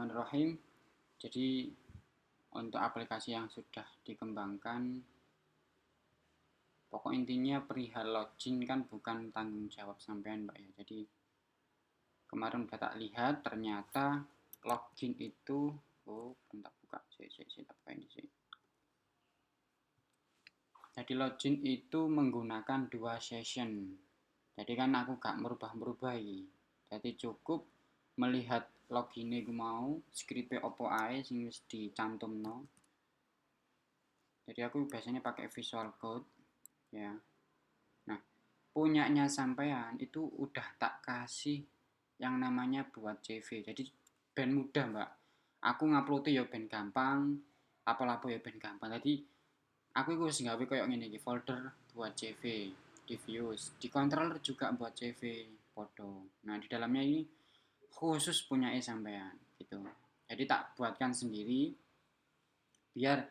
Bismillahirrahmanirrahim. Jadi untuk aplikasi yang sudah dikembangkan, pokok intinya perihal login kan bukan tanggung jawab sampean, Mbak ya. Jadi kemarin udah tak lihat, ternyata login itu, bentar buka, saya buka ini sih. Jadi login itu menggunakan 2 session. Jadi kan aku gak merubah-merubah ini. Jadi cukup melihat login gue mau skripnya opo ae sing wis dicantumno. Jadi aku biasanya pakai Visual Code ya. Nah, punyanya sampean itu udah tak kasih yang namanya buat CV. Jadi ben mudah, Mbak. Aku ngupload ya ben gampang, apa-apa ya ben gampang. Jadi aku wis gawe koyo ngene iki, folder buat CV, di views, di controller juga buat CV, foto. Nah, di dalamnya ini khusus punya sampean gitu. Jadi tak buatkan sendiri biar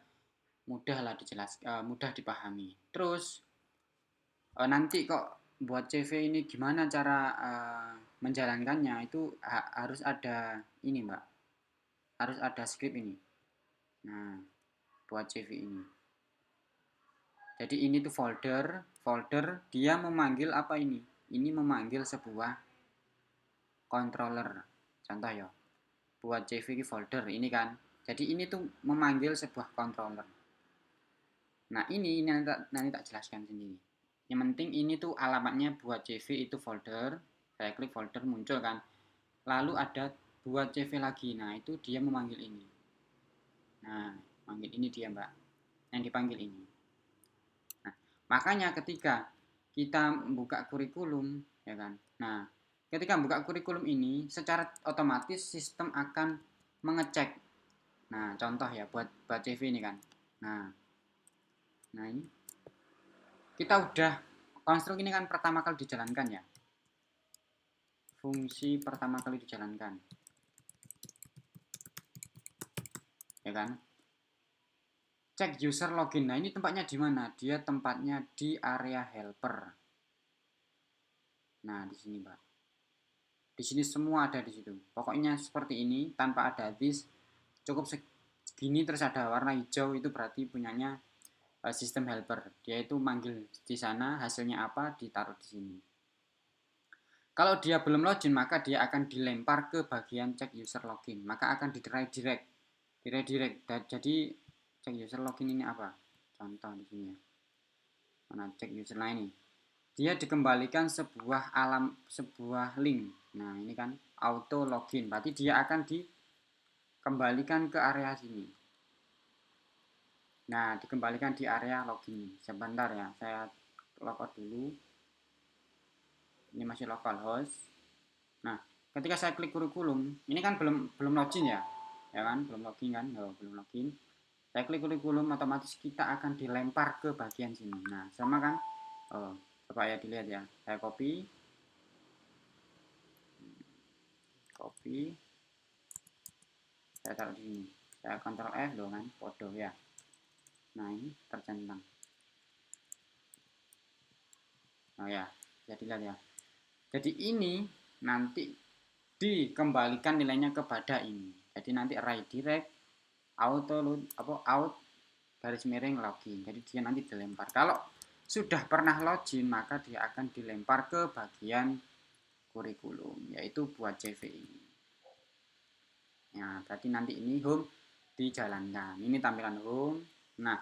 mudah lah mudah dipahami. Terus nanti kok buat CV ini gimana cara menjalankannya itu harus ada ini, Mbak. Harus ada script ini. Nah, buat CV ini. Jadi ini tuh folder dia memanggil apa ini? Ini memanggil sebuah controller. Contoh ya. Buat CV folder ini kan. Jadi ini tuh memanggil sebuah controller. Nah, ini nanti tak jelaskan sendiri. Yang penting ini tuh alamatnya buat CV itu folder. Saya klik folder muncul kan. Lalu ada buat CV lagi. Nah, itu dia memanggil ini. Nah, manggil ini dia, Mbak. Yang dipanggil ini. Nah, makanya ketika kita membuka kurikulum, ya kan. Nah, ketika membuka kurikulum ini, secara otomatis sistem akan mengecek. Nah, contoh ya buat CV ini kan. Nah, ini kita udah konstruk ini kan pertama kali dijalankan ya. Fungsi pertama kali dijalankan. Ya kan? Cek user login. Nah, ini tempatnya di mana? Dia tempatnya di area helper. Nah, di sini, Pak. Di sini semua ada di situ. Pokoknya seperti ini tanpa ada this. Cukup segini terus ada warna hijau itu berarti punyanya sistem helper. Dia itu manggil di sana, hasilnya apa ditaruh di sini. Kalau dia belum login maka dia akan dilempar ke bagian cek user login. Maka akan diredirect. Jadi cek user login ini apa? Contoh di sini ya. Mana cek user lain ini? Dia dikembalikan sebuah link. Nah, ini kan auto login. Berarti dia akan dikembalikan ke area sini. Nah, dikembalikan di area login. Sebentar ya, saya logout dulu. Ini masih localhost. Nah, ketika saya klik kurikulum, ini kan belum login ya. Ya kan, belum login kan? Belum login. Saya klik kurikulum, otomatis kita akan dilempar ke bagian sini. Nah, sama kan? Coba ya dilihat ya. Saya copy, saya taruh di sini. Saya Ctrl F loh kan, foto ya. Nah, ini tercentang. Nah ya, bisa dilihat ya. Jadi ini nanti dikembalikan nilainya kepada ini. Jadi nanti redirect out garis miring login. Jadi dia nanti dilempar. Kalau sudah pernah login maka dia akan dilempar ke bagian kurikulum, yaitu buat CV ini. Ya, berarti nanti ini home dijalankan. Ini tampilan home. Nah,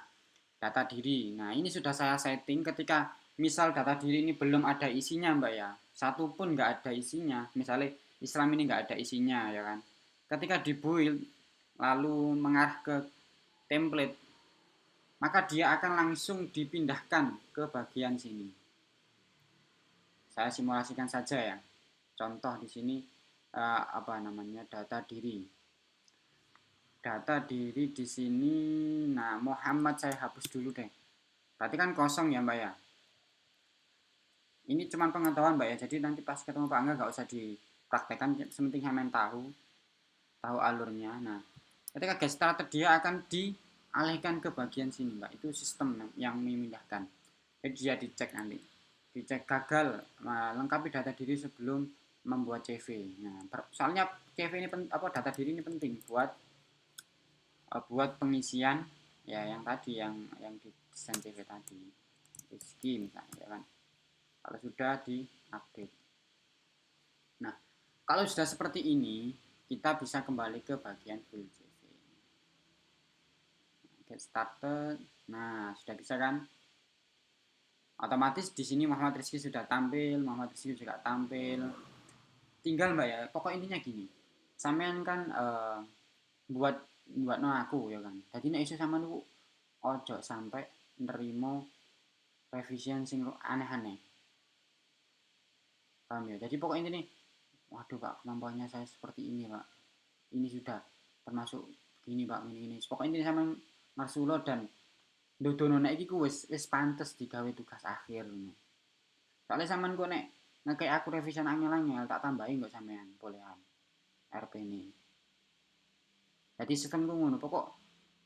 data diri. Nah, ini sudah saya setting ketika misal data diri ini belum ada isinya, Mbak ya. Satu pun nggak ada isinya. Misalnya Islam ini nggak ada isinya, ya kan. Ketika di build lalu mengarah ke template, maka dia akan langsung dipindahkan ke bagian sini. Saya simulasikan saja ya. Contoh di sini data diri. Data diri di sini. Nah, Muhammad saya hapus dulu deh. Berarti kan kosong ya, Mbak ya. Ini cuma pengetahuan, Mbak ya. Jadi nanti pas ketemu Pak Angga nggak usah dipraktekkan. Sementing Hemen tahu alurnya. Nah, ketika get started dia akan dialihkan ke bagian sini, Mbak. Itu sistem yang memindahkan. Jadi dia dicek nanti. Dicek gagal, lengkapi data diri sebelum membuat CV. Nah, soalnya CV ini data diri ini penting buat pengisian ya yang tadi yang di desain CV tadi. Rizky misalnya ya kan. Kalau sudah diupdate. Nah, kalau sudah seperti ini, kita bisa kembali ke bagian full CV. Get started. Nah, sudah bisa kan? Otomatis di sini Muhammad Rizky sudah tampil, Muhammad Rizky juga tampil. Tinggal Mbak ya, pokok intinya gini. Sampean kan buat no aku ya kan. Jadi nek iso sampean niku ojo sampai nerimo revision sing aneh-aneh. Paham ya? Jadi pokok intinya, waduh Pak, kemampuannya saya seperti ini Pak. Ini sudah termasuk gini Pak, ini. Pokok intinya sampean ngarsulo dan dodono nek iki ku wis pantes digawe tugas akhir ngono. Soalnya sampean kok nek ngekek aku revision angel-angel tak tambahin kok sampean bolehan RP ini. Jadi sistemku ngono, pokok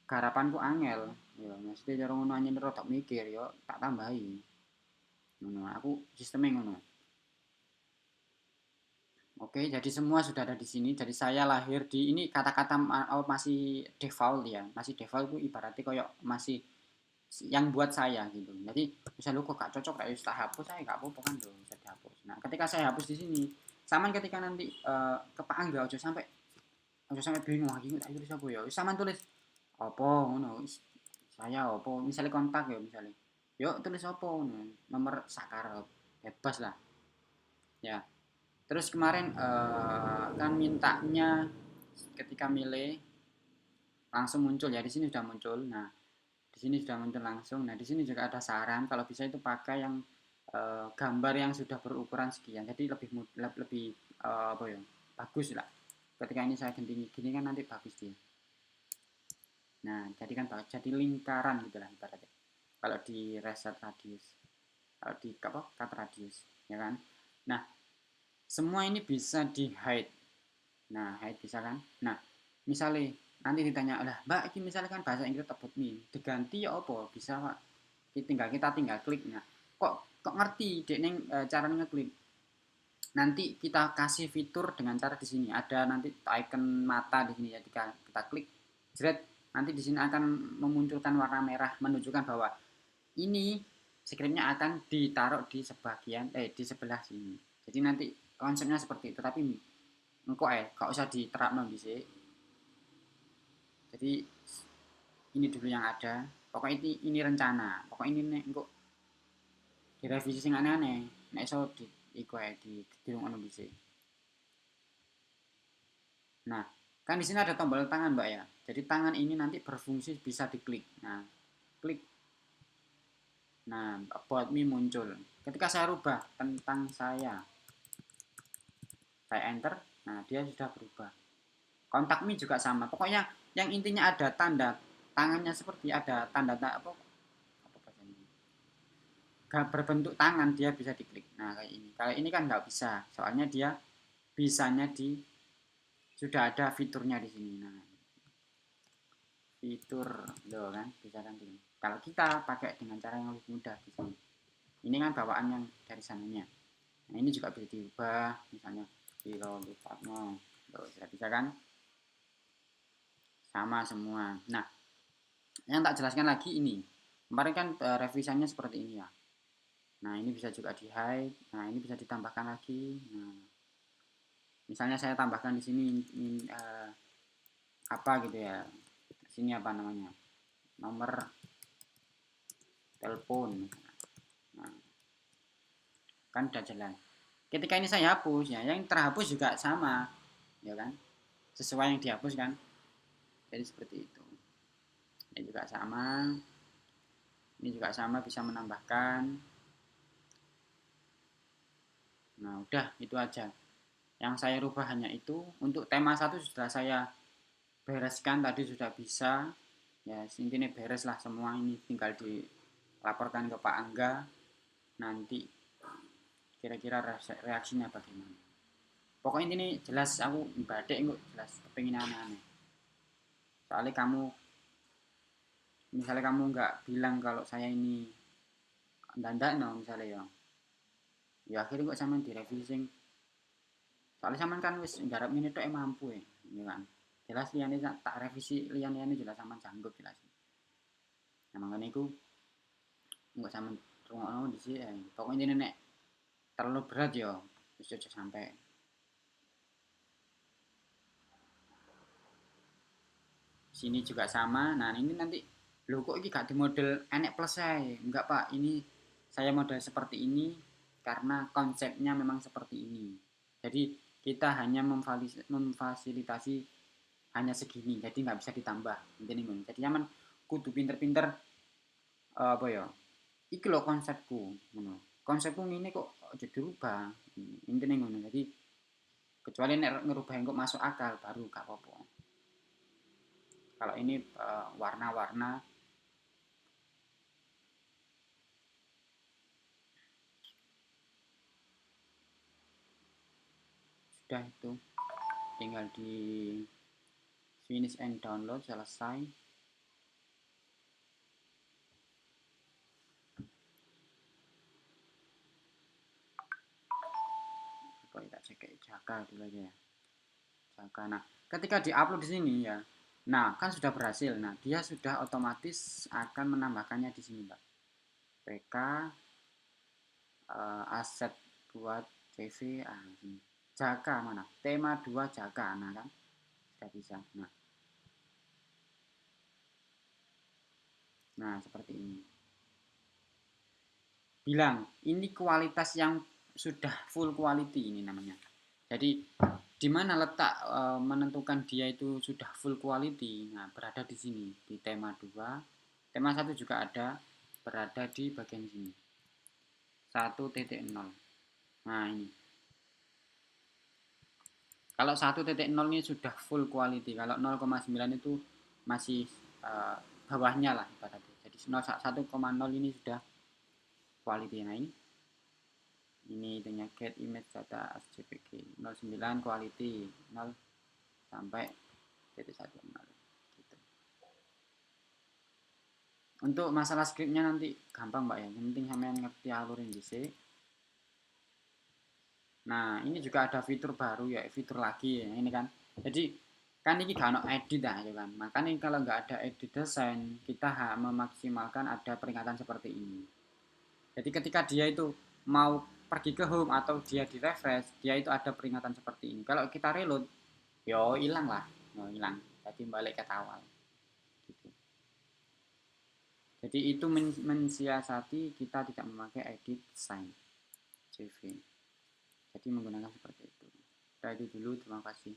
garapanku angel, ya mesti cara ngono anjen rodok mikir yo tak tambahi. Ngono, aku sistemnya ngono. Oke, jadi semua sudah ada di sini. Jadi saya lahir di ini kata-kata masih default ya, masih default itu ibaratnya kayak masih yang buat saya gitu. Jadi misalnya kok gak cocok kayak tak hapus saya gak apa-apa kan dong bisa dihapus. Nah ketika saya hapus di sini, sama ketika nanti ke Pak Angga ojo sampai bingung lagi tak tulis apa ya. Sama tulis apa ngono. Saya apa misalnya kontak ya misalnya. Yuk tulis apa ngono. Nomor sakar bebas lah. Ya. Terus kemarin kan mintanya ketika milih langsung muncul ya di sini sudah muncul. Nah, di sini sudah muncul langsung. Nah, di sini juga ada saran kalau bisa itu pakai yang gambar yang sudah berukuran sekian. Jadi lebih apa ya? Bagus lah. Ketika ini saya gending gini kan nanti bagus dia. Nah, jadi kan jadi lingkaran gitu lah ibaratnya. Kalau di reset radius, kalau di apa? Cut radius, ya kan? Nah, semua ini bisa di hide. Nah, hide bisa kan? Nah, misalnya nanti ditanya lah, Mbak, ini misalnya kan bahasa Inggris tebut nih, diganti ya apa? Bisa Pak. Kita tinggal klik. Nah, kok ngerti dek neng cara ngeklik. Nanti kita kasih fitur dengan cara di sini ada nanti icon mata di sini ya kita klik jret nanti di sini akan memunculkan warna merah menunjukkan bahwa ini skripnya akan ditaruh di di sebelah sini. Jadi nanti konsepnya seperti itu tapi engkau kau usah diterapno bisa. Jadi ini dulu yang ada. Pokok ini rencana. Pokok ini nek engkau direvisi sing aneh-aneh. Nek iso di iku di ono bisa. Nah, kan di sini ada tombol tangan, Mbak ya. Jadi tangan ini nanti berfungsi bisa diklik. Nah, klik. Nah, about me muncul. Ketika saya rubah tentang saya enter, nah dia sudah berubah. Kontak me juga sama. Pokoknya yang intinya ada tanda tangannya seperti ada tanda apa berbentuk tangan dia bisa diklik. Nah, kayak ini. Kalau ini kan nggak bisa, soalnya dia bisanya di sudah ada fiturnya di sini. Nah, fitur loh kan bisa kan gini. Kalau kita pakai dengan cara yang lebih mudah di sini. Ini kan bawaan yang dari sananya. Nah, ini juga bisa diubah misalnya kilo lipatnya. Loh, sudah bisa kan? Sama semua. Nah, yang tak jelaskan lagi ini. Kemarin kan revisannya seperti ini ya. Nah, ini bisa juga di hide. Nah, ini bisa ditambahkan lagi. Nah, misalnya saya tambahkan di sini apa gitu ya. Di sini apa namanya? Nomor telepon. Nah, kan udah jelas. Ketika ini saya hapus ya, yang terhapus juga sama, ya kan? Sesuai yang dihapus kan? Jadi seperti itu. Ini juga sama. Ini juga sama bisa menambahkan. Nah, udah itu aja. Yang saya rubah hanya itu. Untuk tema 1 sudah saya bereskan tadi sudah bisa. Ya, intinya beres lah semua ini tinggal dilaporkan ke Pak Angga. Nanti kira-kira reaksinya bagaimana. Pokoknya ini jelas aku badek kok jelas kepengin aneh-aneh. Soalnya kamu nggak bilang kalau saya ini dandak no misalnya ya akhirnya kok sama direvisi Soalnya sampean kan wis garap ini tok mampu ya kan. Jelas liyane tak revisi liyane jelas sampean sanggup jelas. Nah makanya iku enggak sampean rungokno dhisik pokoknya ini nek terlalu berat ya wis aja sampai. Sini juga sama. Nah, ini nanti loh kok ini gak di model enek plus saya. Enggak, Pak. Ini saya model seperti ini karena konsepnya memang seperti ini. Jadi kita hanya memfasilitasi hanya segini. Jadi nggak bisa ditambah. Jadi nyaman kudu pinter-pinter apa ya? Iki loh konsepku, konsepku ini kok jadi dirubah. Intinya ngono. Jadi kecuali nek ngerubah kok masuk akal baru gak apa-apa. Kalau ini warna-warna sudah itu tinggal di finish and download selesai. Apa kita cek Jaka dulu aja ya. Jaka. Nah, ketika diupload di sini ya. Nah, kan sudah berhasil. Nah, dia sudah otomatis akan menambahkannya di sini, Pak. PK aset buat CV Jaka mana? Tema 2 Jaka. Nah, kan sudah bisa. Nah, seperti ini. Bilang, ini kualitas yang sudah full quality ini namanya. Jadi di mana letak menentukan dia itu sudah full quality? Nah, berada di sini di tema 2. Tema 1 juga ada berada di bagian sini. 1.0. Nah, ini. Kalau 1.0 ini sudah full quality. Kalau 0,9 itu masih bawahnya lah ibaratnya. Jadi 1,0 ini sudah quality. Nah, ini itunya get image data SJPG 09 quality 0 sampai 10 gitu. Untuk masalah scriptnya nanti gampang Mbak ya, yang penting sampean ngerti alurin dhisik. Nah ini juga ada fitur baru ya, fitur lagi ya, ini kan jadi kan ini gak ada edit ya kan, makanya kalau nggak ada edit desain kita memaksimalkan ada peringatan seperti ini. Jadi ketika dia itu mau pergi ke home atau dia di refresh, dia itu ada peringatan seperti ini. Kalau kita reload, yo hilang lah, yo hilang. Jadi balik ke awal. Gitu. Jadi itu mensiasati kita tidak memakai edit sign CV. Jadi menggunakan seperti itu. Nah, itu dulu, terima kasih.